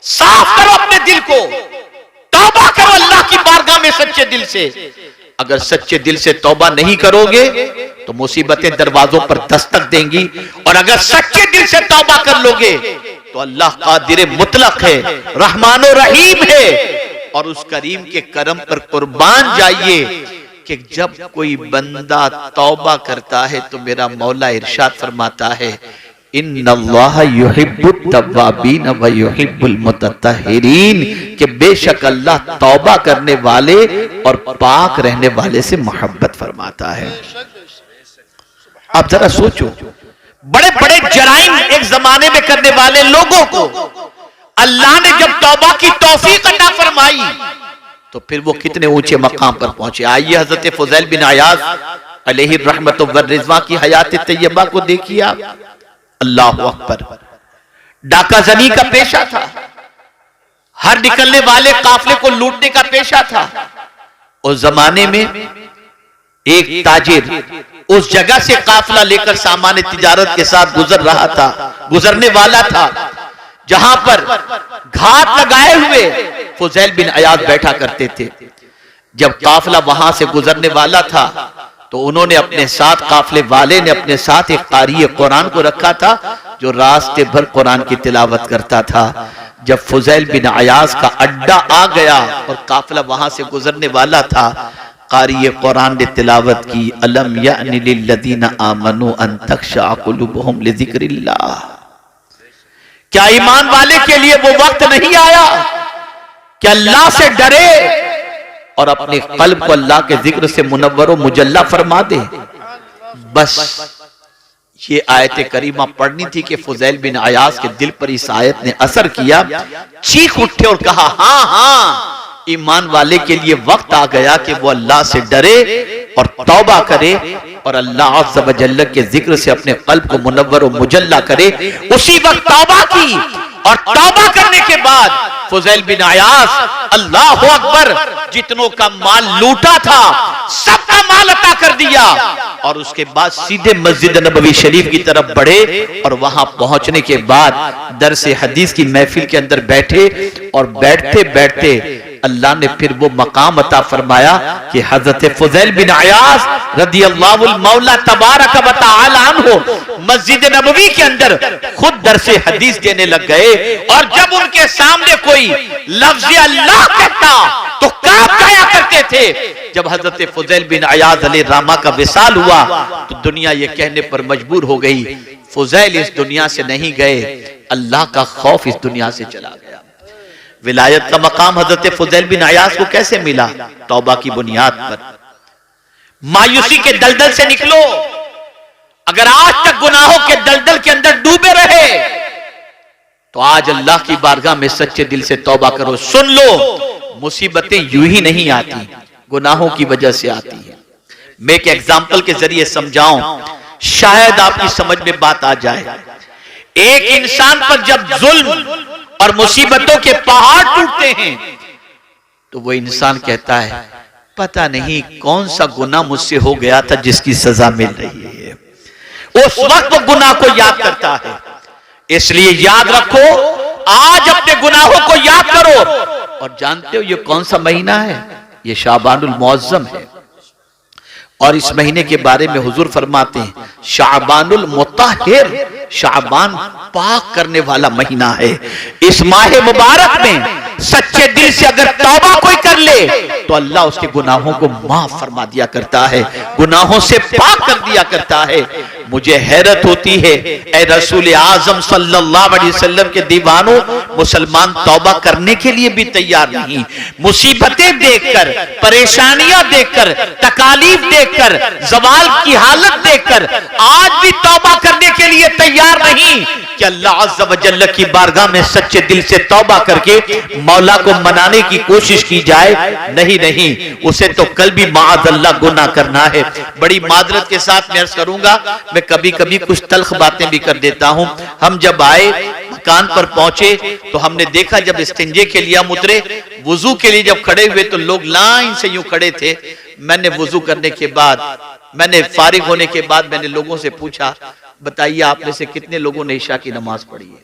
साफ करो अपने दिल को, तौबा करो अल्लाह की बारगाह में सच्चे दिल से। अगर सच्चे दिल से तौबा नहीं करोगे तो मुसीबतें दरवाजों पर दस्तक देंगी, और अगर सच्चे दिल से तौबा कर लोगे तो अल्लाह कादिर मुतलक है, रहमानो रहीम है। और उस करीम के करम पर कुर्बान जाइए कि जब कोई बंदा तौबा करता है तो मेरा मौला इरशाद फरमाता है, इन्नल्लाह युहिब्बुत तव्वाबीन व युहिब्बुल मुतत्तहिरीन, कि बेशक अल्लाह तौबा करने वाले और पाक रहने वाले से मोहब्बत फरमाता है। आप जरा सोचो, बड़े बड़े जराइम एक जमाने में करने वाले लोगों को अल्लाह ने जब तौबा की तौफीक अता फरमाई तो फिर वो कितने ऊंचे मकाम पर पहुंचे। आइए हजरत फुज़ैल बिन अयाज़ अलैहि रहमत व रिज़वा की हयात तैयबा को देखिए आप। अल्लाह अकबर। डाका जनी का पेशा था, हर निकलने वाले काफले को लूटने का पेशा था। उस जमाने में एक ताजिर उस जगह से काफला लेकर सामान तिजारत के साथ गुजरने वाला था, जहां पर घाट लगाए हुए फुज़ैल बिन अयाज़ बैठा करते थे। जब काफला वहां से गुजरने वाला था तो उन्होंने अपने साथ, काफले वाले ने अपने साथ एक कारी कुरान को रखा था जो रास्ते भर कुरान की तिलावत करता था। जब फुज़ैल बिन अयाज़ का अड्डा आ गया और काफला वहां से गुजरने वाला था, कारी कुरान ने तिलावत की, अलम यानि लिल्लज़ीना आमनू अन तख़शअ क़ुलूबुहुम लिज़िक्रिल्लाह। क्या ईमान वाले के लिए वो वक्त नहीं आया कि अल्लाह से डरे और अपने कल्ब को अल्लाह के जिक्र से मुनव्वर मुजल्ला फरमा दे। बस ये आयत करीमा पढ़नी थी कि फुज़ैल बिन अयाज़ के दिल पर इस आयत ने असर किया, चीख उठे और कहा, हाँ हाँ, ईमान वाले के लिए वक्त आ गया कि वो अल्लाह से डरे और तौबा करे और अल्लाह अज़्ज़ व जल्ल के जिक्र से अपने कल्ब को मुनव्वर और मुजल्ला करे। उसी वक्त तौबा की, और तौबा करने के बाद फुज़ैल बिन अयाज़, अल्लाह अकबर, जितनों का माल लूटा था सबका माल अता कर दिया और उसके बाद सीधे मस्जिद नबवी शरीफ की तरफ बढ़े। और वहां पहुंचने के बाद दरसे हदीस की महफिल के अंदर बैठे और बैठते बैठते अल्लाह ने फिर वो मकाम अता फरमाया कि हजरत फुज़ैल बिन अयाज़ रदियल्लाहु मौला तबारक व तआला अन्हु मस्जिद नबवी के अंदर खुद दरसे हदीस देने लग गए। और जब उनके सामने कोई लफ्ज़ अल्लाह कहता तो कांप जाया करते थे। जब हजरत फुज़ैल बिन अयाज़ अलैहि रामा का विसाल हुआ तो दुनिया ये कहने पर मजबूर हो गई, फुज़ैल इस दुनिया से नहीं गए, अल्लाह का खौफ इस दुनिया से चला गया। विलायत का मकाम हजरत फुज़ैल बिन अयाज़ को कैसे मिला? तौबा की बुनियाद पर। मायूसी के दलदल से निकलो। अगर आज तक गुनाहों के दलदल के अंदर डूबे रहे तो आज अल्लाह की बारगाह में सच्चे दिल से तौबा करो। सुन लो, मुसीबतें यूं ही नहीं आती, गुनाहों की वजह से आती है। मैं एक एग्जाम्पल के जरिए समझाऊं, शायद आपकी समझ में बात आ जाए। एक इंसान पर जब जुल्म और मुसीबतों के पहाड़ टूटते हैं तो वो इंसान कहता है, पता नहीं कौन सा गुनाह मुझसे हो गया था जिसकी सजा मिल रही है। उस वक्त वो गुनाह को याद करता है। इसलिए याद रखो, आज अपने गुनाहों को याद करो। और जानते हो ये कौन सा महीना है? ये शाबानुल मुअज़्ज़म है। और इस महीने के बारे में हुजूर फरमाते हैं, शाबानुल मुतahhir, शाबान पाक करने वाला महीना है। इस माह मुबारक में सच्चे दिल से अगर तौबा कोई कर ले तो अल्लाह उसके गुनाहों को माफ फरमा दिया करता है, गुनाहों से पाक कर दिया करता है। मुझे हैरत होती है, ए रसूल आजम सल्लल्लाहु अलैहि वसल्लम के दीवानों, मुसलमान तौबा करने के लिए भी तैयार नहीं। मुसीबतें देखकर, परेशानियां देखकर, तकालीफ देखकर, जवाल की हालत देखकर आज भी तौबा करने के लिए तैयार नहीं कि अल्लाह अज़्ज़ व जल्ल की बारगाह में सच्चे दिल से तौबा करके मौला को मनाने की कोशिश की जाए। नहीं नहीं, उसे तो कल भी माअज़ल्लाह गुनाह करना है। बड़ी मादरत के साथ मैं अर्ज़ करूंगा, मैं कभी कभी कुछ तल्ख बातें भी कर देता हूं। हम जब आए, मकान पर पहुंचे तो हमने देखा, जब इस्तिंजे के लिए हम उतरे, वुजू के लिए जब खड़े हुए तो लोग लाइन से यूं खड़े थे। मैंने वुजू करने के बाद, मैंने फारिग होने के बाद मैंने लोगों से पूछा, बताइए आप में से कितने लोगों ने इशा की नमाज पढ़ी है?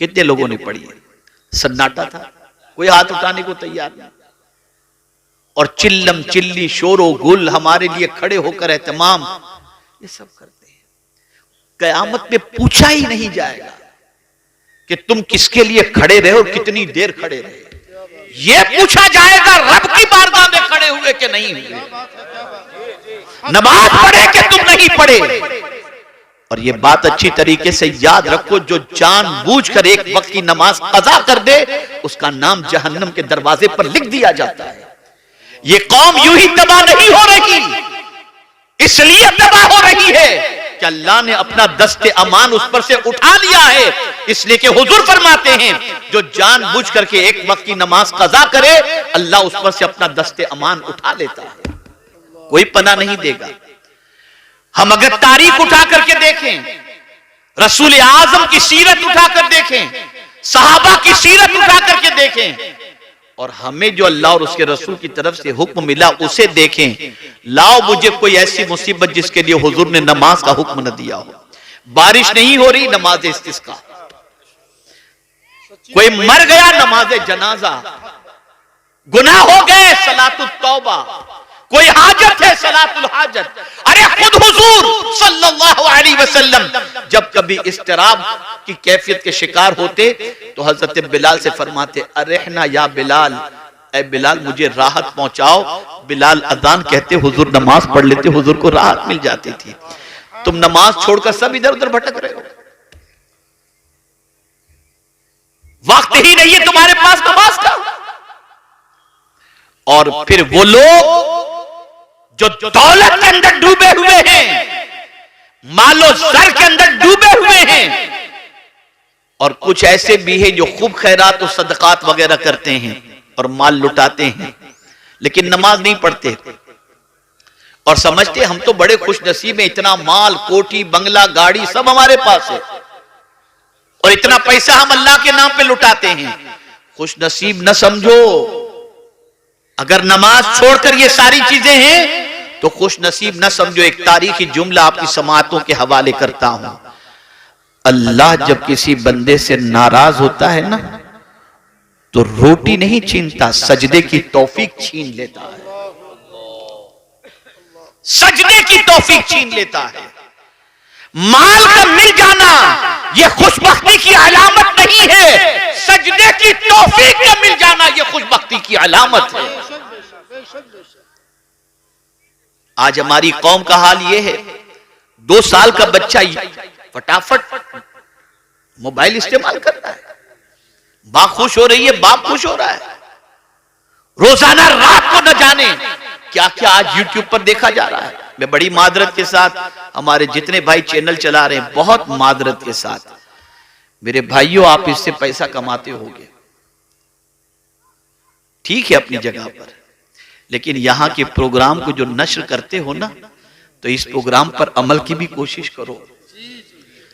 कितने लोगों ने पढ़ी है? सन्नाटा था, कोई हाथ उठाने को तैयार नहीं। और चिल्लम चिल्ली शोरो गुल हमारे लिए खड़े होकर एहतमाम, ये सब करते हैं। कयामत में पूछा ही नहीं जाएगा कि तुम किसके लिए खड़े रहे और कितनी देर खड़े रहे, ये पूछा जाएगा रब की बारगाह में खड़े हुए कि नहीं हुए, नमाज पढ़े कि तुम नहीं पढ़े। और ये बात अच्छी तरीके से याद रखो, जो जानबूझकर एक वक्त की नमाज कज़ा कर दे उसका नाम जहन्नम के दरवाजे पर लिख दिया जाता है। ये कौम यूं ही तबाह नहीं हो रही, इसलिए तबाह हो रही है कि अल्लाह ने अपना दस्ते अमान उस पर से उठा लिया है। इसलिए कि हुजूर फरमाते हैं जो जानबूझ करके एक वक्त की नमाज कज़ा करे अल्लाह उस पर से अपना दस्ते अमान उठा लेता है, कोई पनाह नहीं देगा। हम अगर तारीख उठा करके देखें, रसूल आजम की सीरत उठा कर देखें, सहाबा की सीरत उठा करके देखें, और हमें जो अल्लाह और उसके रसूल की तरफ से हुक्म मिला उसे देखें। लाओ मुझे कोई ऐसी मुसीबत जिसके लिए हुजूर ने नमाज का हुक्म न दिया हो। बारिश नहीं हो रही, नमाज इस्तिस्का। कोई मर गया, नमाज जनाजा। गुनाह हो गए, सलातुत तौबा। कोई हाजत है, सलातुल हाजत। अरे खुद हुजूर सल्लल्लाहु अलैहि वसल्लम जब कभी इस्तिराब की कैफियत के शिकार होते तो हजरत बिलाल से फरमाते, अरहना या बिलाल, ए बिलाल मुझे राहत पहुंचाओ। बिलाल अजान कहते, हुजूर नमाज पढ़ लेते, हुजूर को राहत मिल जाती थी। तुम नमाज छोड़कर सब इधर उधर भटक रहे हो, वक्त ही नहीं है तुम्हारे पास नमाज का। और फिर वो लोग जो दौलत के अंदर डूबे हुए हैं, मालो सर के अंदर डूबे हुए हैं, और कुछ ऐसे भी हैं जो खूब खैरात और सदकात वगैरह करते हैं और माल लुटाते हैं, लेकिन नमाज नहीं पढ़ते और समझते हम तो बड़े खुश नसीब हैं, इतना माल, कोठी, बंगला, गाड़ी सब हमारे पास है और इतना पैसा हम अल्लाह के नाम पे लुटाते हैं। खुश नसीब न समझो। अगर नमाज छोड़कर ये सारी चीजें हैं तो खुश नसीब न समझो। एक तारीखी जुमला आपकी समाअतों के हवाले करता हूं। अल्लाह जब किसी बंदे से नाराज होता है ना तो रोटी नहीं छीनता, सजदे की तौफीक छीन लेता है। सजदे की तौफीक छीन लेता है। माल का मिल जाना यह खुशबख्ती की अलामत नहीं है, सजदे की तौफीक का मिल जाना यह खुशबख्ती की अलामत है। आज हमारी कौम का हाल यह है, 2 साल का बच्चा फटाफट मोबाइल इस्तेमाल कर रहा है, मां खुश हो रही है, बाप खुश हो रहा है। रोजाना रात को न जाने क्या क्या आज यूट्यूब पर देखा जा रहा है। मैं बड़ी मादरत के साथ, हमारे जितने भाई चैनल चला रहे हैं, बहुत मादरत के साथ, मेरे भाइयों आप इससे पैसा कमाते होगे, ठीक है अपनी जगह पर, लेकिन यहां के प्रोग्राम को जो नश्र करते हो ना, तो इस प्रोग्राम पर अमल की भी कोशिश करो।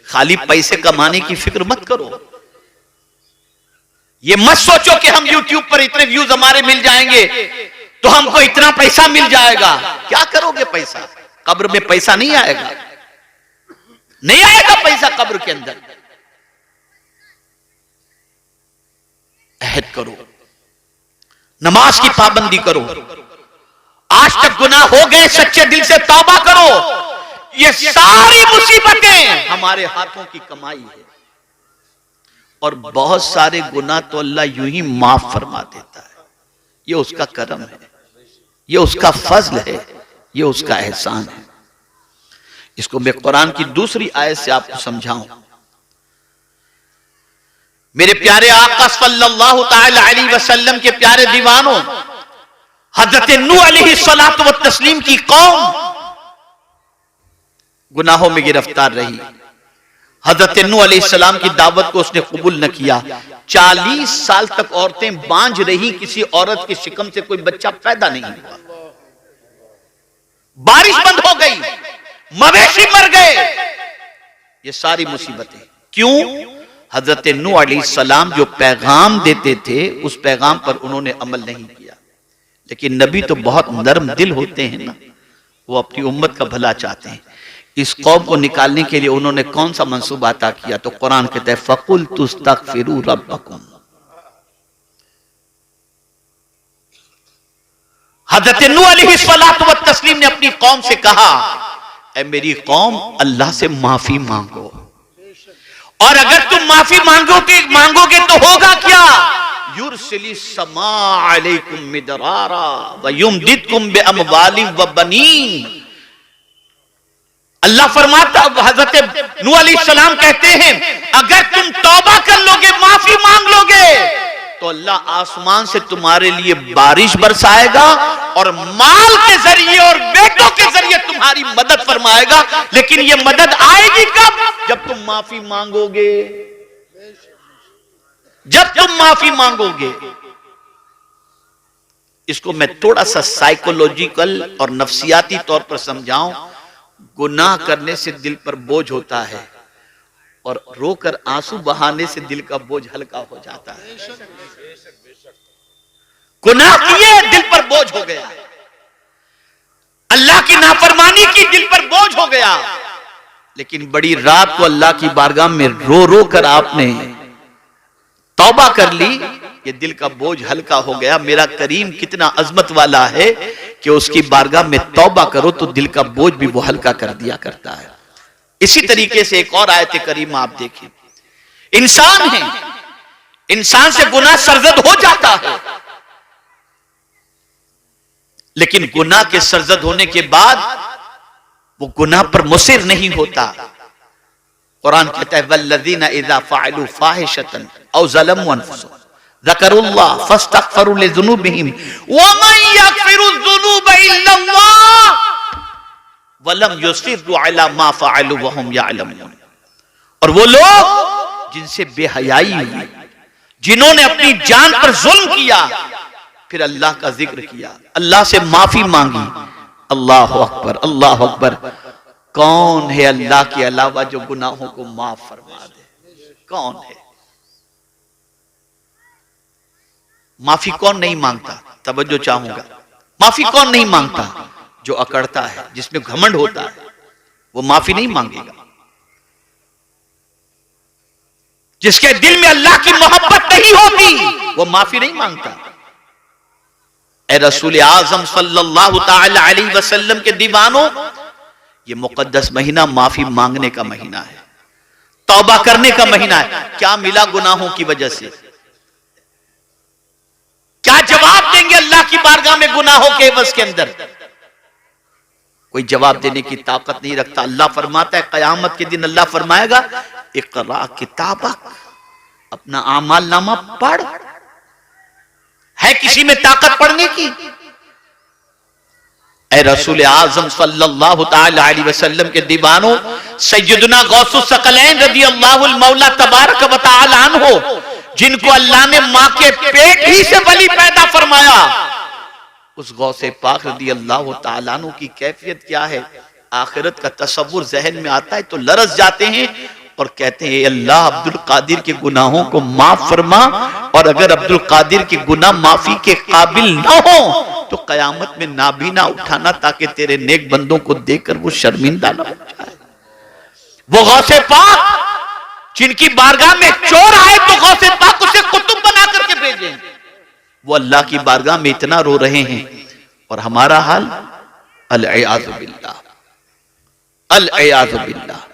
खाली पैसे कमाने की फिक्र मत करो। ये मत सोचो कि हम YouTube पर इतने व्यूज हमारे मिल जाएंगे तो हमको इतना पैसा मिल जाएगा। क्या करोगे पैसा? कब्र में पैसा नहीं आएगा, नहीं आएगा पैसा कब्र के अंदर। अहद करो, नमाज की पाबंदी करो। आज तक गुनाह हो गए, सच्चे दिल से तौबा करो। ये सारी मुसीबतें हमारे हाथों की कमाई है और बहुत सारे गुनाह तो अल्लाह यूं ही माफ फरमा देता है। ये उसका करम है, ये उसका फजल है, ये उसका एहसान है। इसको मैं कुरान की दूसरी आयत से आपको समझाऊं। मेरे प्यारे आका सल्लल्लाहु ताला अलैहि वसल्लम के प्यारे दीवानों, हजरत नूह अलैहिस्सलातु व तस्लीम की कौम गुनाहों में गिरफ्तार रही। हजरत नूह अलैहिस्सलाम की दावत को उसने कबूल न किया। 40 साल तक औरतें बांझ रही, किसी औरत की शिकम से कोई बच्चा पैदा नहीं हुआ। बारिश बंद हो गई, मवेशी मर गए। ये सारी मुसीबतें क्यों? हजरत नूह अलैहिस्सलाम जो पैगाम देते थे उस पैगाम पर उन्होंने अमल नहीं किया। लेकिन नबी तो बहुत नरम दिल होते हैं ना, वो अपनी उम्मत का भला चाहते हैं। इस कौम को निकालने के लिए उन्होंने कौन सा मंसूबा अता किया? तो कुरान कहता है फकुल तुस्तगफिरू रब्बकुम। हजरत नूह अलैहिस्सलातु व तस्लीम ने अपनी कौम से कहा, ऐ मेरी कौम, अल्लाह से माफी मांगो, और अगर तुम माफी मांगोगे तो होगा क्या? युरसिलिस समा अलैकुम मिदरारा व युमदिदकुम बिअमवालिन व बनीन। अल्लाह फरमाता, हजरत नूह अलैहिस्सलाम कहते हैं, अगर तुम तौबा कर लोगे, माफी मांग लोगे, तो अल्लाह आसमान से तुम्हारे लिए बारिश बरसाएगा और माल के जरिए और बेटों के जरिए तुम्हारी मदद फरमाएगा। लेकिन यह मदद आएगी कब? जब तुम माफी मांगोगे, जब तुम माफी मांगोगे। इसको मैं थोड़ा सा साइकोलॉजिकल और नफ्सियाती तौर पर समझाऊं। गुनाह करने से दिल पर बोझ होता है और रोकर आंसू बहाने से दिल का बोझ हल्का हो जाता है। गुनाह किए, दिल पर बोझ हो गया, अल्लाह की नाफरमानी की, दिल पर बोझ हो गया। लेकिन बड़ी रात को अल्लाह की बारगाह में रो रो कर आपने तौबा कर ली, ये दिल का बोझ हल्का हो गया। मेरा करीम कितना अजमत वाला है कि उसकी बारगाह में तौबा करो तो दिल का बोझ भी वो हल्का कर दिया करता है। इसी तरीके से एक और आयत करीम आप देखिए, इंसान है, इंसान से गुनाह सरजद हो जाता है, लेकिन गुनाह के सरजद होने के बाद वो गुनाह पर मुसिर नहीं होता। कुरान कहता है वल्लज़ीना इज़ा फ़अलू फ़ाहिशतन औ ज़लमू अनफुसहुम ज़करुल्लाह फ़स्तग़फ़रू लिज़ुनूबिहिम वमन यग़फ़िरुज़्ज़ुनूब इल्लल्लाह वलम युसिर्रू अला मा फ़अलू वहुम यअलमून। और वो लोग जिनसे बेहयाई हुई, जिन्होंने अपनी जान पर जुल्म किया, फिर अल्लाह का जिक्र किया, अल्लाह से माफी मांगी। अल्लाह अकबर, अल्लाह अकबर। कौन है अल्लाह के अलावा जो गुनाहों को माफ फरमा दे? कौन है? माफी कौन नहीं मांगता? तवज्जो चाहूंगा, माफी कौन नहीं मांगता? जो अकड़ता है, जिसमें घमंड होता है, वो माफी नहीं मांगेगा। जिसके दिल में अल्लाह की मोहब्बत नहीं होती, वो माफी नहीं मांगता। ए रसूल आजम सल्लल्लाहु ताला अलैहि वसल्लम के दीवानों, ये मुकद्दस महीना माफी मांगने का महीना है, तौबा करने का महीना है। क्या मिला गुनाहों की वजह से? क्या जवाब देंगे अल्लाह की बारगाह में गुनाहों के एवज के अंदर? कोई जवाब देने की ताकत नहीं रखता। अल्लाह फरमाता है कयामत के दिन अल्लाह फरमाएगा इक़रा किताबक, अपना आमाल नामा पढ़। है किसी में ताकत पढ़ने की? ऐ रसूल आजम सल्लल्लाहु ताला अलैहि वसल्लम के दीवानों, सैयदना गौसुस सकलैन रज़ियल्लाहुल मौला तबारक व तआला अन्हु, जिनको अल्लाह ने मां के पेट ही से बली पैदा फरमाया, उस गौसे पाक रज़ियल्लाहु तआला अन्हु की कैफियत क्या है? आखिरत का तसव्वुर जहन में आता है तो लरस जाते हैं और कहते हैं अल्लाह अब्दुल कादिर के गुनाहों को माफ फरमा, और अगर अब्दुल कादिर के गुनाह माफी के काबिल ना हो तो कयामत में नाबीना उठाना, ताकि तेरे नेक बंदों को देखकर वो शर्मिंदा ना हो जाए। वो गौसे पाक जिनकी बारगाह में चोर आए तो गौसे पाक उसे कुतुब बना करके भेजे, वो अल्लाह की बारगाह में इतना रो रहे हैं, और हमारा हाल अल-इयाज़ु बिल्लाह, अल-इयाज़ु बिल्लाह।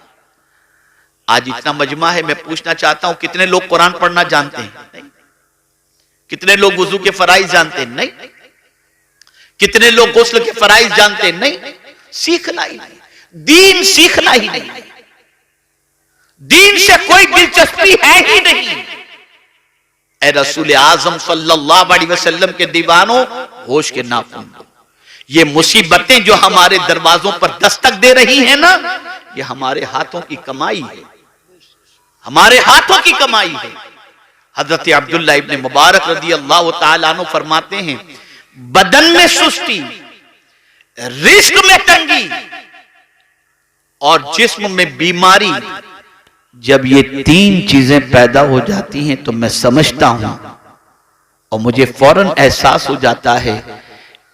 आज इतना मजमा है, मैं पूछना चाहता हूं कितने लोग कुरान पढ़ना जानते हैं? नहीं। कितने लोग वुजू के फराइज जानते हैं? नहीं। कितने लोग गुस्ल के फराइज जानते हैं? नहीं। सीखना ही नहीं, दीन सीखना ही नहीं, दीन से कोई दिलचस्पी है ही नहीं। ऐ रसूल आजम सल्लल्लाहु अलैहि वसल्लम के दीवानों, होश के नाखून, ये मुसीबतें जो हमारे दरवाजों पर दस्तक दे रही हैं ना, ये हमारे हाथों की कमाई है, हमारे हाथों की कमाई है। हजरत अब्दुल्लाह इब्न मुबारक रज़ियल्लाहु ताला अन्हु फरमाते हैं, बदन में सुस्ती, रिस्क में तंगी और जिस्म में बीमारी, जब ये तीन चीजें पैदा हो जाती हैं तो मैं समझता हूं और मुझे फौरन एहसास हो जाता है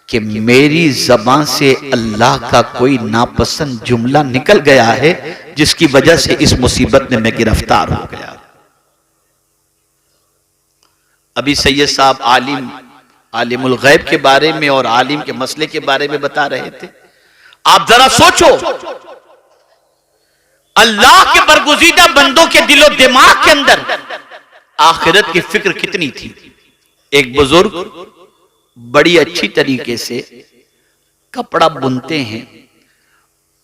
कि मेरी जबान से अल्लाह का कोई नापसंद जुमला निकल गया है जिसकी वजह से इस मुसीबत में मैं गिरफ्तार हो गया। अभी सैयद साहब आलिमुल गैब के बारे में और आलिम के मसले के बारे में बता रहे थे। आप जरा सोचो, अल्लाह के बरगुज़ीदा बंदों के दिलो दिमाग के अंदर आखिरत की फिक्र कितनी थी। एक बुजुर्ग बड़ी अच्छी तरीके से कपड़ा बुनते हैं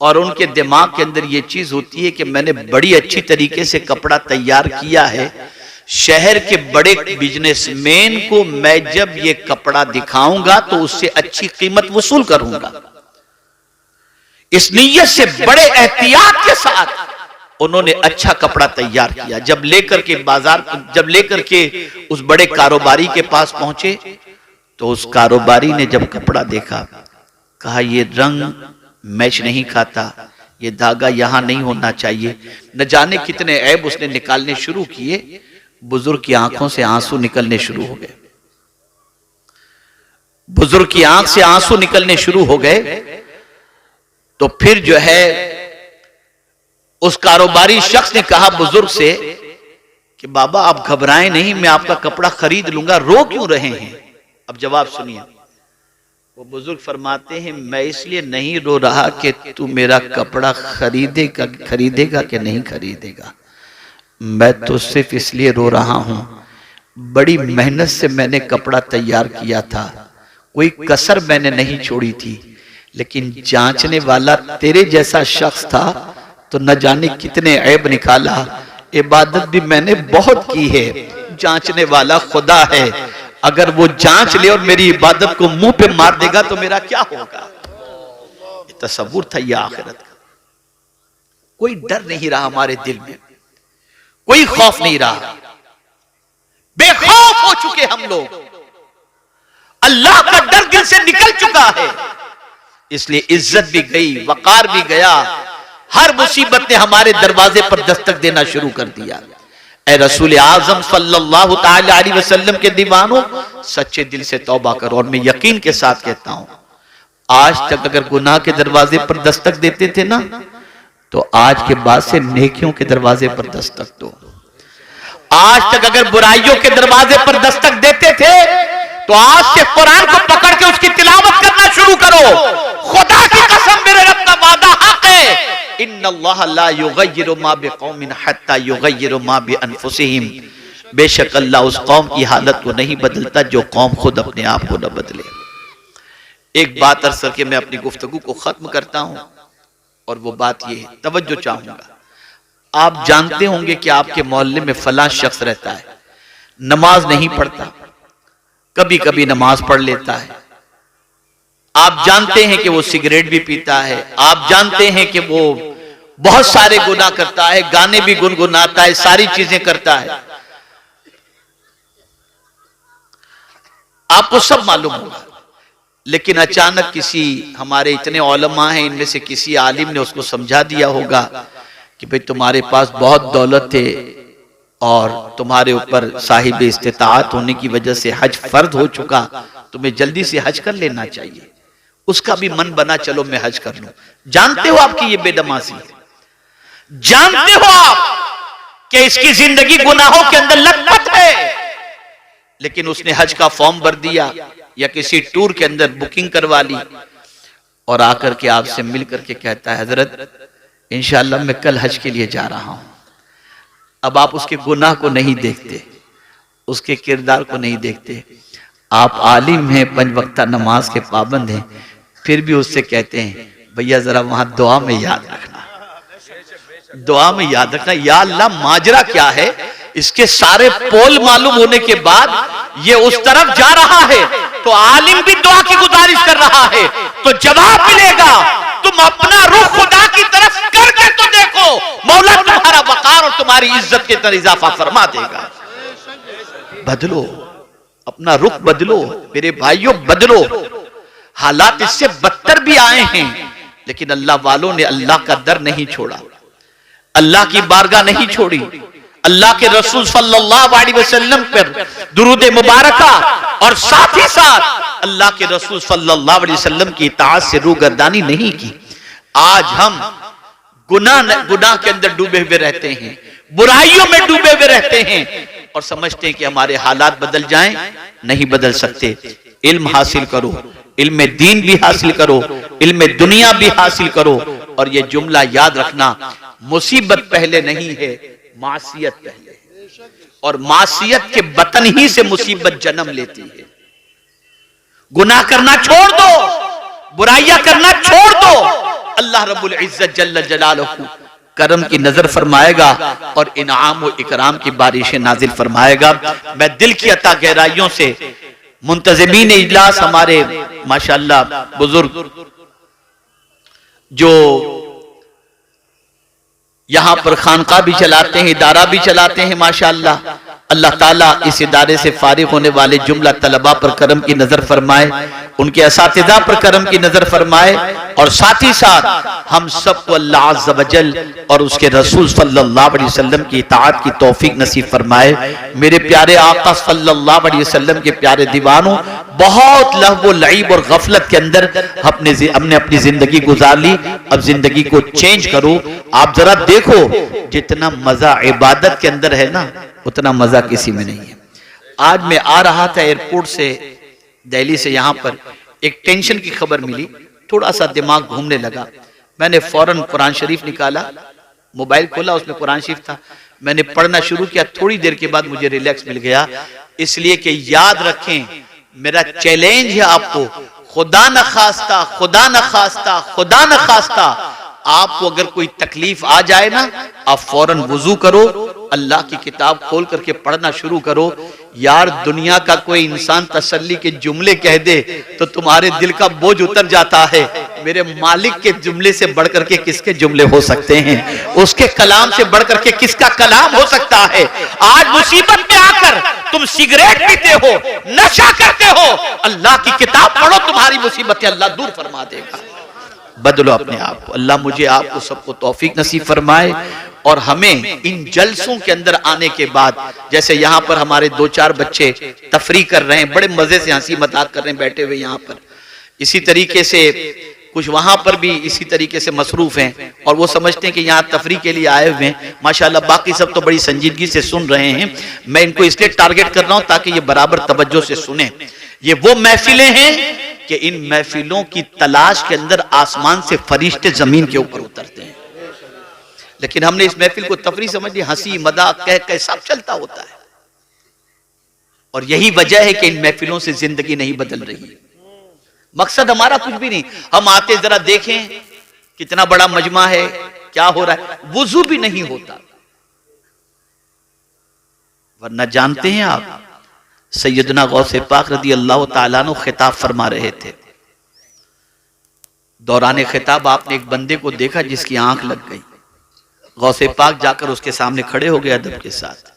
और उनके दिमाग के अंदर यह चीज होती है कि मैंने बड़ी अच्छी तरीके से कपड़ा तैयार किया है, शहर के बड़े बिजनेसमैन को मैं जब ये कपड़ा दिखाऊंगा तो उससे अच्छी कीमत वसूल करूंगा। इस नीयत से बड़े एहतियात के साथ उन्होंने अच्छा कपड़ा तैयार किया। जब लेकर के उस बड़े कारोबारी के पास पहुंचे तो उस कारोबारी ने जब कपड़ा देखा, कहा ये रंग मैच नहीं खाता, ये धागा यहां नहीं होना चाहिए। न जाने कितने ऐब उसने निकालने शुरू किए। बुजुर्ग की आंखों से आंसू निकलने शुरू हो गए। बुजुर्ग की आंख से आंसू निकलने शुरू हो गए। तो फिर जो है उस कारोबारी शख्स ने कहा बुजुर्ग से कि बाबा आप घबराएं नहीं, मैं आपका कपड़ा खरीद लूंगा, रो क्यों रहे हैं। अब जवाब सुनिए। वो बुजुर्ग फरमाते हैं मैं इसलिए नहीं रो रहा कि तू मेरा कपड़ा खरीदेगा कि नहीं खरीदेगा, मैं तो सिर्फ इसलिए रो रहा हूं, बड़ी मेहनत से मैंने कपड़ा तैयार किया था, कोई कसर मैंने नहीं छोड़ी थी, लेकिन जांचने वाला तेरे जैसा शख्स था तो न जाने कितने ऐब निकाला। इबादत भी मैंने बहुत की है, जांचने वाला खुदा है, अगर वो जांच ले और मेरी इबादत को मुंह पे मार देगा तो मेरा क्या होगा। ये तसव्वुर था ये आखिरत का। कोई डर नहीं रहा हमारे दिल में, कोई खौफ नहीं रहा, बेखौफ हो चुके हम लोग। अल्लाह का डर दिल से निकल चुका है, इसलिए इज्जत भी गई, वकार भी गया। हर मुसीबत ने हमारे दरवाजे पर दस्तक देना शुरू कर दिया। ऐ रसूल आजम सल्लल्लाहु ताला अलैहि वसल्लम के दीवानों, सच्चे दिल से तौबा करो। और मैं यकीन के साथ कहता हूं, आज तक अगर गुनाह के दरवाजे पर दस्तक देते थे ना, तो आज के बाद से नेकियों के दरवाजे पर दस्तक दो। आज तक अगर बुराइयों के दरवाजे पर दस्तक देते थे, तो आज से कुरान को पकड़ के उसकी तिलावत करना शुरू करो। खुदा की कसम, मेरे रब का वादा हक है, इन्नल्लाह ला युगय्यिरु मा बिकौमिन हत्ता युगय्यिरु मा बिअनफुसिहिम। बेशक अल्लाह उस कौम की हालत को नहीं बदलता जो कौम खुद अपने आप को न बदले। एक बात अर्ज करके मैं अपनी गुफ्तगू को खत्म करता हूं, और वो बात ये है, तवज्जो चाहूंगा। आप जानते होंगे कि आपके मोहल्ले में फलां शख्स रहता है, नमाज नहीं पढ़ता, कभी कभी नमाज पढ़ लेता है। आप जानते हैं कि वो सिगरेट भी पीता है, आप जानते हैं कि वो बहुत सारे गुनाह करता है, गाने भी गुनगुनाता है, सारी चीजें करता है, आपको सब मालूम होगा। लेकिन अचानक किसी, हमारे इतने उलमा हैं, इनमें से किसी आलिम ने उसको समझा दिया होगा कि भाई तुम्हारे पास बहुत दौलत है और तुम्हारे ऊपर साहिब इस्तिताअत होने की वजह से हज फर्ज हो चुका, तुम्हें जल्दी से हज कर लेना चाहिए। उसका भी मन बना चलो मैं हज कर लूं। जानते हो आपकी ये बेदमाशी है, जानते हो आप कि इसकी जिंदगी गुनाहों के अंदर लथपथ है, लेकिन उसने हज का फॉर्म भर दिया या किसी टूर के अंदर बुकिंग करवा ली और आकर के आपसे मिल करके कहता है हजरत इंशाअल्लाह मैं कल हज के लिए जा रहा हूं। अब आप उसके गुनाह को नहीं देखते, उसके किरदार को नहीं देखते। आप आलिम हैं, 5 वक्ता नमाज के पाबंद हैं, फिर भी उससे कहते हैं भैया जरा वहां दुआ में याद रखना, दुआ में याद रखना। या अल्लाह माजरा क्या है, इसके सारे पोल मालूम होने के बाद ये उस तरफ जा रहा है, तो आलिम भी दुआ की गुजारिश कर रहा है, तो जवाब मिलेगा। तुम अपना रुख खुदा की तरफ करके तो देखो, मौला तुम्हारा वकार और तुम्हारी इज्जत के अंदर इजाफा फरमा देगा। बदलो, अपना रुख बदलो मेरे भाइयों, बदलो। हालात इससे बदतर भी आए हैं, लेकिन अल्लाह वालों ने अल्लाह का दर नहीं छोड़ा, अल्लाह की बारगाह नहीं छोड़ी, अल्लाह के रसूल सल्लल्लाहु अलैहि वसल्लम पर दुरूद मुबारका और साथ ही साथ अल्लाह के रसूल सल्लल्लाहु अलैहि वसल्लम की इताअत से रूगर्दानी नहीं की। आज हम गुनाह के अंदर डूबे हुए रहते हैं, बुराइयों में डूबे हुए रहते हैं और समझते हैं कि हमारे हालात बदल जाएं। नहीं बदल सकते। इल्म हासिल करो, इल्म दीन भी हासिल करो, इल्म दुनिया भी हासिल करो। और ये जुमला याद रखना, मुसीबत पहले नहीं है, मासियत पहले है। और मासियत के बतन ही से मुसीबत जन्म लेती है। गुनाह करना छोड़ दो, बुराइयां करना छोड़ दो, अल्लाह रब्बुल इज्जत जल्ल जलालहू करम की नजर फरमाएगा और इनाम व इकराम की बारिशें नाजिल फरमाएगा। मैं दिल की अता गहराइयों से मुंतज़िमीन इजलास, हमारे माशाअल्लाह बुजुर्ग जो यहां पर खानका भी चलाते हैं, इदारा भी चलाते हैं, माशाअल्लाह, अल्लाह ताला इस इदारे से फारिग होने वाले जुमला तलबा पर करम की नजर फरमाए, उनके असातिज़ा पर करम की नजर फरमाए और साथ ही साथ हम सबको अल्लाह अज़्ज़ व जल और उसके रसूल सल्लल्लाहु अलैहि वसल्लम की इताअत की तौफीक नसीब फरमाए। मेरे प्यारे आका सल्लल्लाहु अलैहि वसल्लम के प्यारे दीवानों, बहुत लहव लईब और गफलत के अंदर हमने अपनी जिंदगी गुजार ली। अब जिंदगी को चेंज करो। आप जरा देखो, जितना मजा इबादत के अंदर है ना, उतना मजा किसी में नहीं है। आज मैं आ रहा था एयरपोर्ट से, दिल्ली से, यहां पर एक टेंशन की खबर मिली, थोड़ा सा दिमाग घूमने लगा। मैंने फौरन कुरान शरीफ निकाला, मोबाइल खोला, उसमें कुरान शरीफ था, मैंने पढ़ना शुरू किया। थोड़ी देर के बाद मुझे रिलैक्स मिल गया। इसलिए कि याद रखें, मेरा चैलेंज है आपको, खुदा न खास्ता, खुदा न खास्ता, खुदा न खास्ता आपको अगर कोई तकलीफ आ जाए ना, आप फौरन वुजू करो, अल्लाह की किताब खोल करके पढ़ना शुरू करो। यार, दुनिया का कोई इंसान तसल्ली के जुमले कह दे तो तुम्हारे दिल का बोझ उतर जाता है। मेरे मालिक के जुमले से बढ़ करके किसके जुमले हो सकते हैं? उसके कलाम से बढ़ करके किसका कलाम हो सकता है? आज मुसीबत में आकर तुम सिगरेट पीते हो, नशा करते हो, अल्लाह की किताब पढ़ो, तुम्हारी मुसीबतें अल्लाह दूर फरमा देगा। बदलो अपने आप को। अल्लाह मुझे आपको सबको तौफीक नसीब फरमाए और हमें इन जलसों के अंदर आने के बाद, जैसे यहाँ पर हमारे 2-4 बच्चे तफरी कर रहे हैं, बड़े मजे से हंसी मजाक कर रहे हैं बैठे हुए यहाँ पर, इसी तरीके से कुछ वहां पर भी इसी तरीके से मसरूफ हैं और वो समझते हैं कि यहाँ तफरी के लिए आए हुए हैं। माशाल्लाह, बाकी सब तो बड़ी संजीदगी से सुन रहे हैं। मैं इनको इसलिए टारगेट कर रहा हूँ ताकि ये बराबर तवज्जो से सुने। ये वो महफिलें हैं कि इन महफिलों की तलाश के अंदर आसमान से फरिश्ते जमीन के ऊपर उतरते हैं, लेकिन हमने इस महफिल को तफरी समझ ली, हंसी मजाक कह कह सब चलता होता है। और यही वजह है कि इन महफिलों से जिंदगी नहीं बदल रही। मकसद हमारा कुछ भी नहीं, हम आते जरा देखें कितना बड़ा मजमा है, क्या हो रहा है, वुजू भी नहीं होता। वरना जानते हैं आप, सैयदना गौसे पाक रदी अल्लाह ताला अन्हु खिताब फरमा रहे थे। दौरान खिताब आपने एक बंदे को देखा जिसकी आंख लग गई। गौसे पाक जाकर उसके सामने खड़े हो गए अदब के साथ।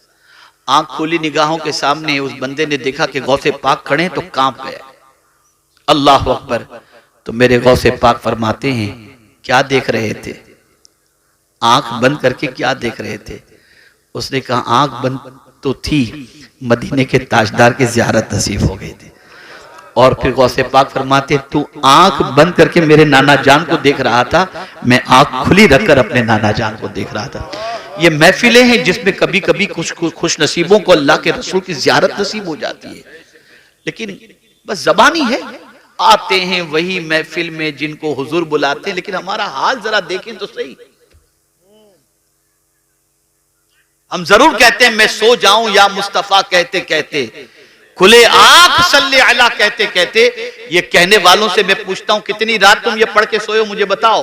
आंख खोली निगाहों के सामने उस बंदे ने देखा कि गौसे पाक खड़े तो कांप गया। अल्लाह अकबर। तो मेरे गौसे पाक फरमाते हैं, क्या देख रहे थे? आंख बंद करके क्या देख रहे थे? उसने कहा, आंख बंद तो थी, मदीने के ताजदार की ज़ियारत नसीब हो गई थी। और फिर गौसे पाक फरमाते, तू आंख बंद करके मेरे नाना जान को देख रहा था, मैं आंख खुली रखकर अपने नाना जान को देख रहा था। ये महफिलें हैं जिसमें कभी कभी कुछ खुश नसीबों को अल्लाह के रसूल की ज़ियारत नसीब हो जाती है, लेकिन बस ज़बानी है। आते हैं वही महफिल में जिनको हुजूर बुलाते हैं, लेकिन हमारा हाल जरा देखें तो सही। हम जरूर कहते हैं मैं सो जाऊं या मुस्तफा कहते कहते, खुले आंख सल्ले अला कहते कहते। ये कहने वालों से मैं पूछता हूं, कितनी रात तुम ये पढ़ के सोए हो, मुझे बताओ।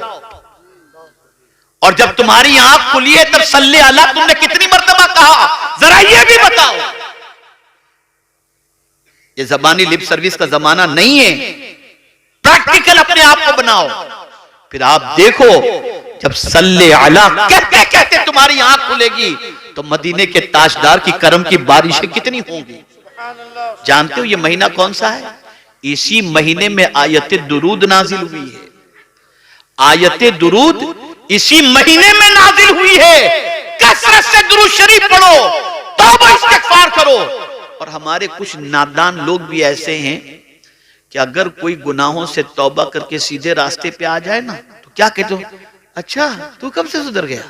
और जब तुम्हारी आंख खुली है तब सल्ले अला तुमने कितनी मर्तबा कहा, जरा ये भी बताओ। ये जबानी लिप सर्विस का जमाना नहीं है, प्रैक्टिकल अपने आप को बनाओ। फिर आप देखो, जब सल्ले अला कहते कहते तुम्हारी आंख खुलेगी तो मदीने के ताजदार की करम की बारिशें कितनी होंगी। जानते हो ये महीना कौन सा है? इसी महीने में आयत दुरूद नाजिल हुई है। आयत दुरूद इसी महीने में नाजिल हुई है। कसरत से दुरूद शरीफ पढ़ो, तौबा इस्तिगफार करो। और हमारे कुछ नादान लोग भी ऐसे हैं कि अगर कोई गुनाहों से तौबा करके सीधे रास्ते पे आ जाए ना तो क्या कहते हो, अच्छा तू कब से सुधर गया।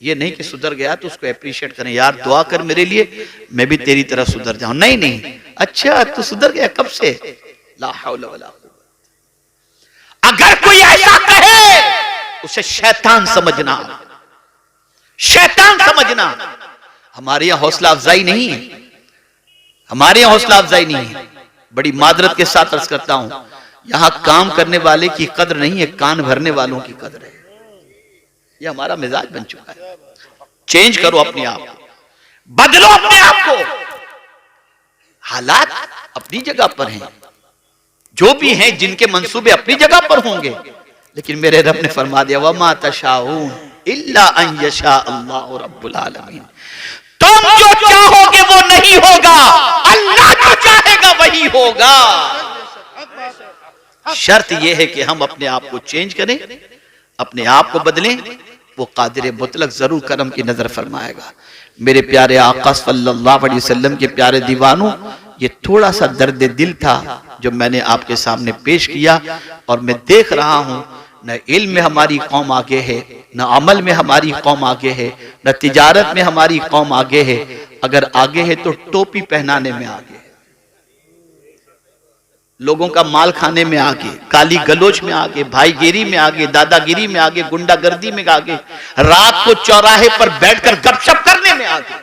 ये नहीं कि सुधर गया तो उसको अप्रिशिएट करें, यार दुआ कर मेरे लिए, मैं भी तेरी तरह सुधर जाऊं। नहीं नहीं, अच्छा तू सुधर गया कब से, ला हौला वला कुव्वता। अगर कोई ऐसा कहे उसे शैतान समझना, शैतान समझना। हमारे यहां हौसला अफजाई नहीं है, हमारे यहां हौसला अफजाई नहीं है। बड़ी मादरत के साथ अर्ज करता हूं, यहां काम करने वाले की कद्र नहीं है, कान भरने वालों की कद्र है। ये हमारा मिजाज बन चुका है। चेंज करो अपने आप को, बदलो अपने आप को। हालात अपनी जगह पर हैं, जो भी हैं जिनके मंसूबे अपनी जगह पर होंगे, लेकिन मेरे रब ने फरमा दिया वमा तशाऊन इल्ला अन यशा अल्लाह रब्बुल आलमीन। तुम जो चाहोगे वो नहीं होगा, अल्लाह जो चाहेगा वही होगा। शर्त यह है कि हम अपने आप को चेंज करें, अपने आप को बदलें। वो कादिर मुतलक जरूर करम की नजर फरमाएगा। मेरे प्यारे आका सल्लल्लाहु अलैहि वसल्लम के प्यारे दीवानों, ये थोड़ा सा दर्द दिल था जो मैंने आपके सामने पेश किया। और मैं देख रहा हूं न इल्म में हमारी कौम आगे है, न अमल में हमारी कौम आगे है, न तिजारत में हमारी कौम आगे है। अगर आगे है तो टोपी पहनाने में आगे है, लोगों का माल खाने में आगे, काली गलोच में आगे, भाईगिरी में आगे, दादागिरी में आगे, गुंडागर्दी में आगे, रात को चौराहे पर बैठकर गपशप करने में आगे।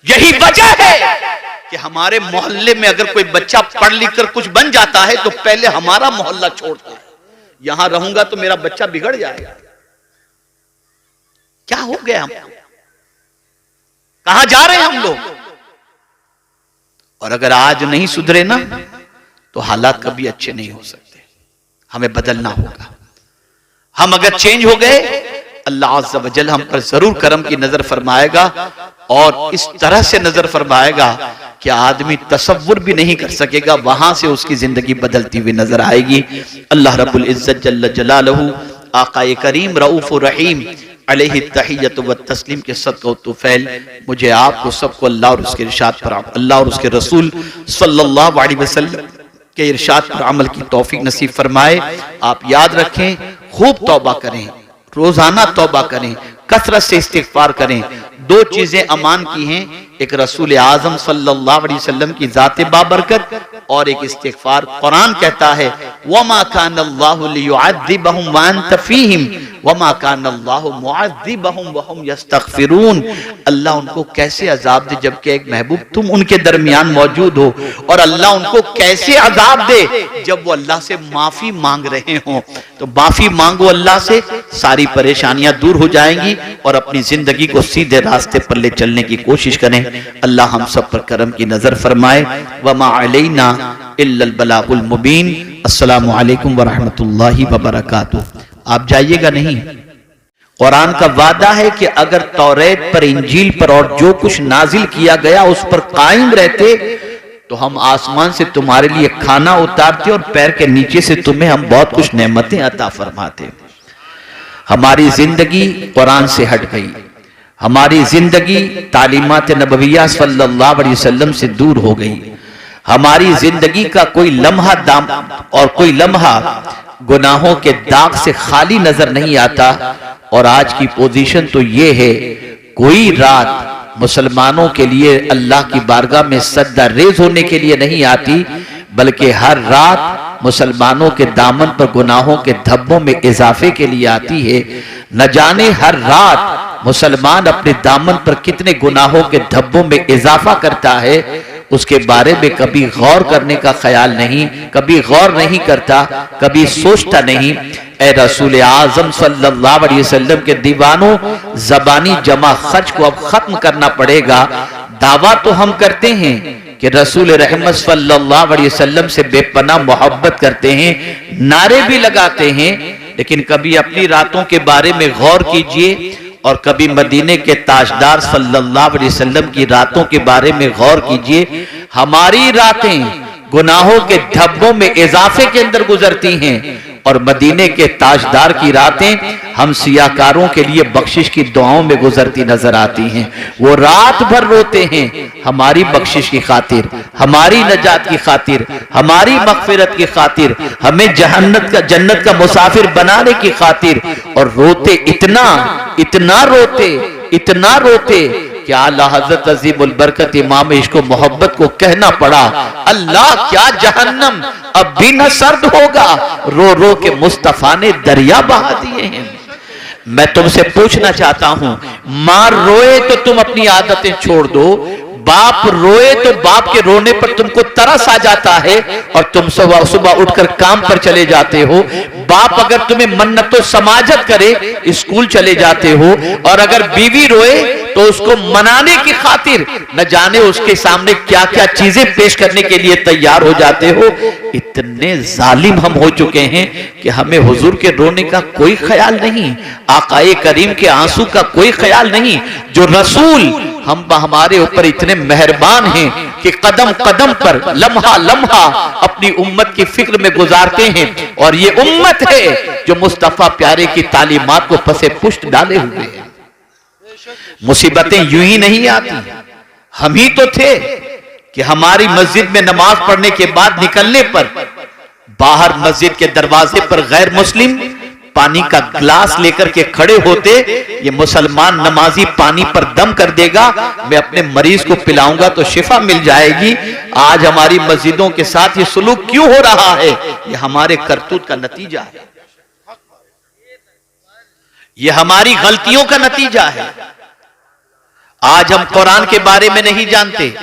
यही वजह है कि हमारे मोहल्ले में अगर कोई बच्चा पढ़ लिख कर कुछ बन जाता है तो पहले हमारा मोहल्ला छोड़ता है। यहां रहूंगा तो मेरा बच्चा बिगड़ जाएगा। क्या हो गया, हम कहां जा रहे हैं हम लोग। और अगर आज नहीं सुधरे ना तो हालात कभी अच्छे नहीं हो सकते। हमें बदलना होगा। हम अगर चेंज हो गए, अल्लाह अज़्ज़ा व जल हम पर जरूर करम की नजर फरमाएगा। और इस तरह से नजर फरमाएगा कि आदमी तसव्वुर भी नहीं कर सकेगा, वहां से उसकी जिंदगी बदलती हुई नजर आएगी। अल्लाह रब्बुल इज्जत जल्ल जलालहू आकाए करीम रऊफ़ुर रहीम अलैहि तहिय्यतु व तस्लीम के सदक़े तुफ़ैल मुझे आपको सबको अल्लाह और उसके इरशाद पर, अल्लाह और उसके रसूल सल्लल्लाहु अलैहि वसल्लम के इरशाद पर अमल की तौफीक नसीब फरमाए। आप याद रखें, खूब तौबा करें, रोजाना तौबा करें, कसरत से इस्तिग़फ़ार करें। दो चीजें अमान की हैं, एक रसूल आज़म सल्लल्लाहु अलैहि वसल्लम की ज़ात बाबरकत और एक इस्तिग़फ़ार। कुरान कहता है वमा कान अल्लाहु लियुअज़्ज़िबहुम व अंत फ़ीहिम वमा कान अल्लाहु मुअज़्ज़िबहुम व हुम यस्तग़फ़िरून। अल्लाह उनको कैसे अजाब दे जबकि एक महबूब तुम उनके दरमियान मौजूद हो, और अल्लाह उनको कैसे अजाब दे जब वो अल्लाह से माफी मांग रहे हों। तो माफी मांगो अल्लाह से, सारी परेशानियां दूर हो जाएंगी और अपनी जिंदगी को सीधे रास्ते पर ले चलने की कोशिश करें। अल्लाह हम सब पर करम की नजर फरमाए। वमा अलैना इल्लल बलागुल मुबीन। अस्सलामु अलैकुम व रहमतुल्लाहि व बरकातुहू। आप जाइएगा नहीं। कुरान का वादा है कि अगर तौरेत पर, इंजील पर और जो कुछ नाजिल किया गया उस पर कायम रहते तो हम आसमान से तुम्हारे लिए खाना उतारते और पैर के नीचे से तुम्हें हम बहुत कुछ नेमतें अता फरमाते। हमारी जिंदगी कुरान से हट गई, हमारी जिंदगी तालीमात नबविया सल्लल्लाहु अलैहि वसल्लम से दूर हो गई। हमारी जिंदगी का कोई लम्हा दाम और कोई लम्हा गुनाहों के दाग से खाली नजर नहीं आता। और आज की पोजीशन तो ये है, कोई रात मुसलमानों के लिए अल्लाह की बारगाह में सजदा रेज होने के लिए नहीं आती, बल्कि हर रात मुसलमानों के दामन पर गुनाहों के धब्बों में इजाफे के लिए आती है। न जाने हर रात मुसलमान अपने दामन पर कितने गुनाहों के धब्बों में इजाफा करता है, उसके बारे में कभी गौर करने का ख्याल नहीं, कभी गौर नहीं करता, कभी सोचता नहीं। ए रसूल आज़म सल्लल्लाहु अलैहि वसल्लम के दीवानों, ज़बानी जमा खर्च को अब खत्म करना पड़ेगा। दावा तो हम करते हैं कि रसूल रहमत सल्लल्लाहु अलैहि वसल्लम से बेपनाह मोहब्बत करते हैं, नारे भी लगाते हैं, लेकिन कभी अपनी रातों के बारे में गौर कीजिए और कभी मदीने के ताजदार सल्लल्लाहु अलैहि वसल्लम की रातों के बारे में गौर कीजिए। हमारी रातें गुनाहों के धब्बों में इजाफे के अंदर गुजरती हैं, और मदीने के ताजदार की रातें हम सियाकारों के लिए बख्शिश की दुआओं में गुजरती नजर आती हैं। वो रात भर रोते हैं हमारी बख्शिश की खातिर, हमारी नजात की खातिर, हमारी मगफिरत की खातिर, हमें जन्नत का मुसाफिर बनाने की खातिर। और रोते इतना रोते कि आला हजरत अजीमुल बरकत इमाम इश्क मोहब्बत को कहना पड़ा, अल्लाह क्या जहन्नम अब भी न सर्द होगा, रो रो के मुस्तफा ने दरिया बहा दिए हैं। मैं तुमसे पूछना चाहता हूं, मां रोए तो तुम अपनी आदतें छोड़ दो, बाप रोए तो बाप के रोने पर तुमको तरस आ जाता है और तुम सुबह उठकर काम पर चले जाते हो। बाप अगर तुम्हें मन्नतो समाजत करे स्कूल चले जाते हो, और अगर बीवी रोए तो उसको मनाने की खातिर न जाने उसके सामने क्या क्या चीजें पेश करने के लिए तैयार हो जाते हो। इतने जालिम हम हो चुके हैं कि हमें हुजूर के रोने का कोई ख्याल नहीं, आकाए करीम के आंसू का कोई ख्याल नहीं। जो रसूल हमारे ऊपर इतने मेहरबान हैं कि कदम कदम पर लम्हा लम्हा अपनी उम्मत की फिक्र में गुजारते हैं, और ये उम्मत है जो मुस्तफा प्यारे की तालीमात को पसे पुष्ट डाले हुए हैं। मुसीबतें यूं ही नहीं आती। हम ही तो थे कि हमारी मस्जिद में नमाज पढ़ने के बाद निकलने पर बाहर मस्जिद के दरवाजे पर गैर मुस्लिम पानी का ग्लास लेकर के खड़े होते, ये मुसलमान नमाजी पानी पर दम कर देगा, मैं अपने मरीज को पिलाऊंगा तो शिफा मिल जाएगी। आज हमारी मस्जिदों के साथ ये सुलूक क्यों हो रहा है? ये हमारे करतूत का नतीजा है, ये हमारी गलतियों का नतीजा है। आज हम कुरान के बारे में नहीं जानते,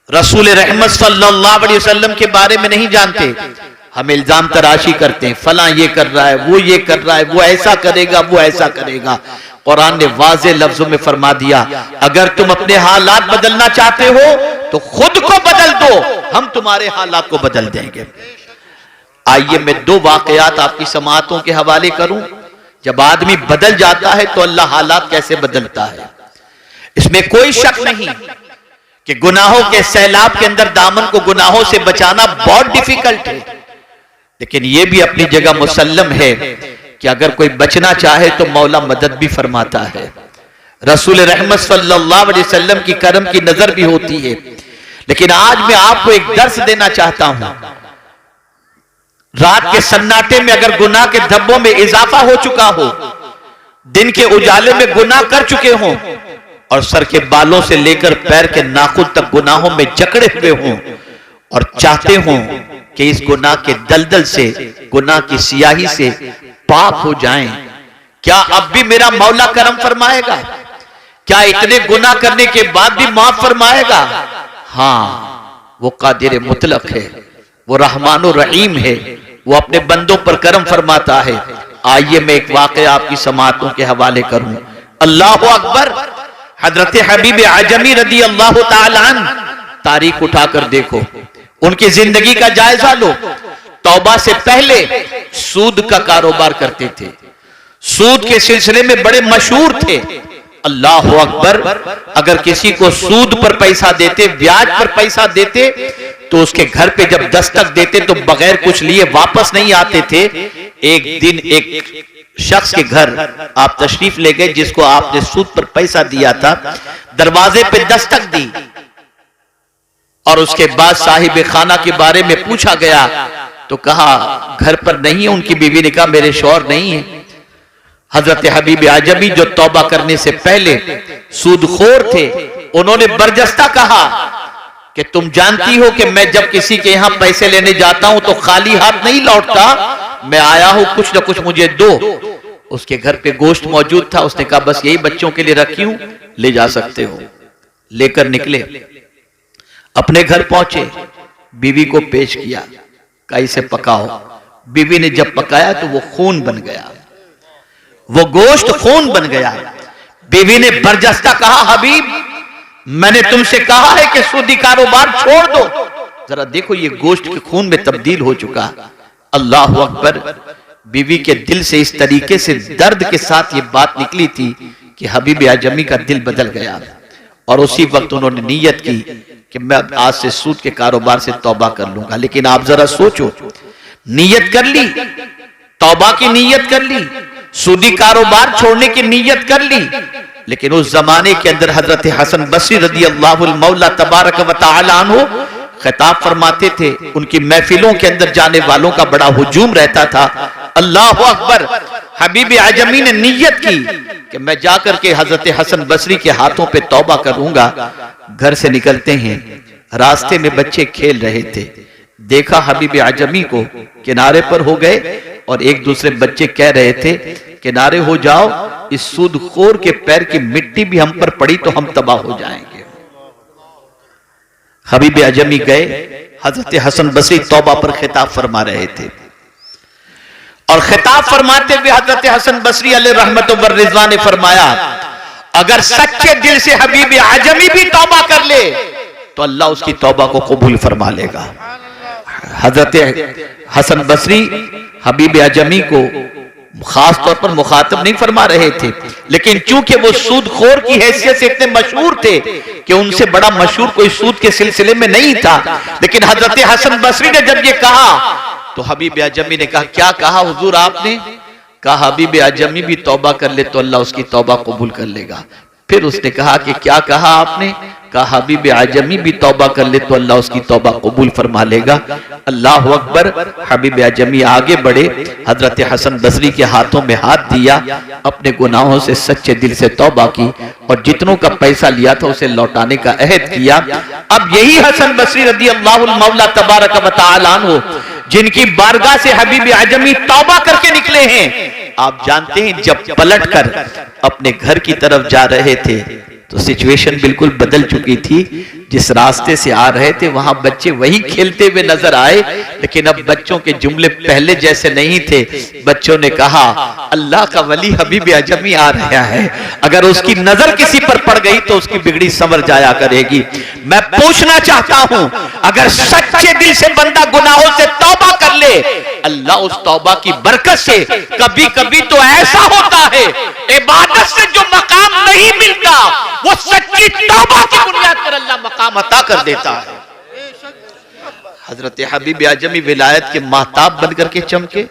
रसूल रहमत सल्लल्लाहु अलैहि वसल्लम के बारे में नहीं जानते, हम इल्जाम तराशी करते हैं, फला ये कर रहा है, वो ये कर रहा है, वो ऐसा करेगा, वो ऐसा करेगा। कुरान ने वाज़े लफ्जों में फरमा दिया, अगर तुम अपने हालात बदलना चाहते हो तो खुद को बदल दो, हम तुम्हारे हालात को बदल देंगे। आइए मैं दो वाकयात आपकी समाअतों के हवाले करूं। जब आदमी बदल जाता है तो अल्लाह हालात कैसे बदलता है, इसमें कोई शक नहीं कि गुनाहों के सैलाब के अंदर दामन को गुनाहों से बचाना बहुत डिफिकल्ट है, लेकिन यह भी अपनी जगह मुसल्लम है कि अगर कोई बचना चाहे तो मौला मदद भी फरमाता है। रसूल रहमत सल्लल्लाहु अलैहि वसल्लम की करम की नजर भी होती है। लेकिन आज मैं आपको एक दर्स देना चाहता हूं। रात के सन्नाटे में अगर गुनाह के धब्बों में इजाफा हो चुका हो, दिन के उजाले में गुनाह कर चुके हों, और सर के बालों से लेकर पैर के नाखून तक गुनाहों में जकड़े हुए हों, और चाहते हों कि इस गुनाह के दलदल से, गुनाह की सियाही से पाक हो जाएं, क्या अब भी मेरा मौला करम फरमाएगा? क्या इतने गुनाह करने के बाद भी माफ फरमाएगा? हाँ, वो कादिर मुतलक है, वो रहमानुर रहीम है, वो अपने बंदों पर करम फरमाता है। आइए मैं एक वाकया आपकी समाअतों के हवाले करूं। अल्लाह अकबर। हजरत हबीब आजमी रदी अल्लाह ताला अन्हु, तारीख उठाकर देखो, उनकी जिंदगी का जायजा लो। तौबा से पहले सूद का कारोबार करते थे, सूद के सिलसिले में बड़े मशहूर थे। अल्लाह अकबर। अगर किसी को सूद पर पैसा देते, ब्याज पर पैसा देते, तो उसके घर पे जब दस्तक देते तो बगैर कुछ लिए वापस नहीं आते थे। एक दिन एक शख्स के घर आप तशरीफ ले गए जिसको आपने सूद पर पैसा दिया था, दरवाजे पे दस्तक दी और उसके बाद साहिब खाना के बारे में पूछा गया तो कहा घर पर नहीं है। उनकी बीवी ने कहा मेरे शौहर नहीं है। हजरत हबीब आजमी जो तौबा करने से पहले सूदखोर थे, उन्होंने बरजस्ता कहा कि तुम जानती हो कि मैं जब किसी के यहां पैसे लेने जाता हूं तो खाली हाथ नहीं लौटता, मैं आया हूं, कुछ ना कुछ मुझे दो। उसके घर पे गोश्त मौजूद था, उसने कहा बस यही बच्चों के लिए रखी हूं, ले जा सकते हो। लेकर निकले, अपने घर पहुंचे, बीवी को पेश किया, कहा इसे पकाओ। बीवी ने जब पकाया तो वो खून बन गया, वो गोश्त खून बन गया। बीवी ने बरजस्ता कहा हबीब मैंने तुमसे कहा है कि सूदी कारोबार छोड़ दो, जरा देखो ये गोश्त के खून में तब्दील हो चुका। अल्लाह अकबर। बीवी के दिल से इस तरीके से दर्द के साथ ये बात निकली थी कि हबीब आजमी का दिल बदल गया, और उसी वक्त उन्होंने नीयत की कि मैं आज से सूद के कारोबार से तौबा कर लूंगा। लेकिन आप जरा सोचो, नीयत कर ली, तौबा की नीयत कर ली, सूदी कारोबार छोड़ने की नीयत कर ली, लेकिन उस जमाने के अंदर हजरत हसन बसरी रदी अल्लाह मौला तबारक व तआला अन्हु खिताब फरमाते थे। उनकी महफिलों के अंदर जाने वालों का बड़ा हुजूम रहता था। अल्लाह अकबर। हबीब आजमी ने नीयत की कि मैं जाकर के हजरत हसन बसरी के हाथों पे तौबा करूंगा। घर से निकलते हैं, रास्ते में बच्चे खेल रहे थे, देखा हबीब आजमी को, किनारे पर हो गए और एक दूसरे बच्चे कह रहे थे किनारे हो जाओ, इस सूदखोर के पैर की मिट्टी भी हम पर पड़ी तो हम तबाह हो जाएंगे। हबीब आजमी गए, हजरत हसन बसरी तौबा पर खिताब फरमा रहे थे और खिताब फरमाते हुए हजरत हसन बसरी अलैहि रहमत व रिज़वान ने फरमाया, अगर सच्चे दिल से हबीब आजमी भी तौबा कर ले तो अल्लाह उसकी तौबा को कबूल फरमा लेगा। हजरत हसन बसरी हबीब आजमी को खास तौर पर मुखातब नहीं फरमा रहे थे, लेकिन चूंकि वो सूदखोर की हैसियत से इतने मशहूर थे कि उनसे बड़ा मशहूर कोई सूद के सिलसिले में नहीं था। लेकिन हजरत हसन बसरी ने जब ये कहा तो हबीब आजमी ने कहा, क्या कहा हुजूर आपने? कहा हबीब आजमी भी तौबा कर ले तो अल्लाह उसकी तौबा कबूल कर लेगा। फिर उसने कहा कि क्या कहा आपने? कहा हबीब आजमी भी तौबा कर ले तो अल्लाह उसकी तौबा कबूल फरमा लेगा। अल्लाह अकबर। हबीब आजमी आगे बढ़े, हजरत हसन बसरी के हाथों में हाथ दिया, अपने गुनाहों से सच्चे दिल से तौबा की और जितनों का पैसा लिया था उसे लौटाने का अहद किया। अब यही हसन बसरी रदी अल्लाह मौला तबारक व तआला अन्हु जिनकी बारगाह से हबीब आजमी तौबा करके निकले हैं, आप जानते हैं जब पलटकर अपने घर की तरफ जा रहे थे तो सिचुएशन बिल्कुल बदल चुकी थी। जिस रास्ते से आ रहे थे वहां बच्चे वही खेलते हुए नजर आए, लेकिन अब बच्चों के जुमले पहले जैसे नहीं थे। बच्चों ने कहा अल्लाह का वली हबीब आजमी आ रहा है, अगर उसकी नजर किसी पर पड़ गई तो उसकी बिगड़ी संवर जाया करेगी। मैं पूछना चाहता हूं, अगर सच्चे दिल से बंदा गुनाहों से तौबा कर ले, अल्लाह उस तौबा की बरकत से कभी कभी तो ऐसा होता है इबादत से जो मकाम नहीं मिलता वो सच्ची तौबा की बुनियाद पर अल्लाह मकाम अता कर देता है। हजरत हबीब आजमी विलायत के महताब बनकर के चमके।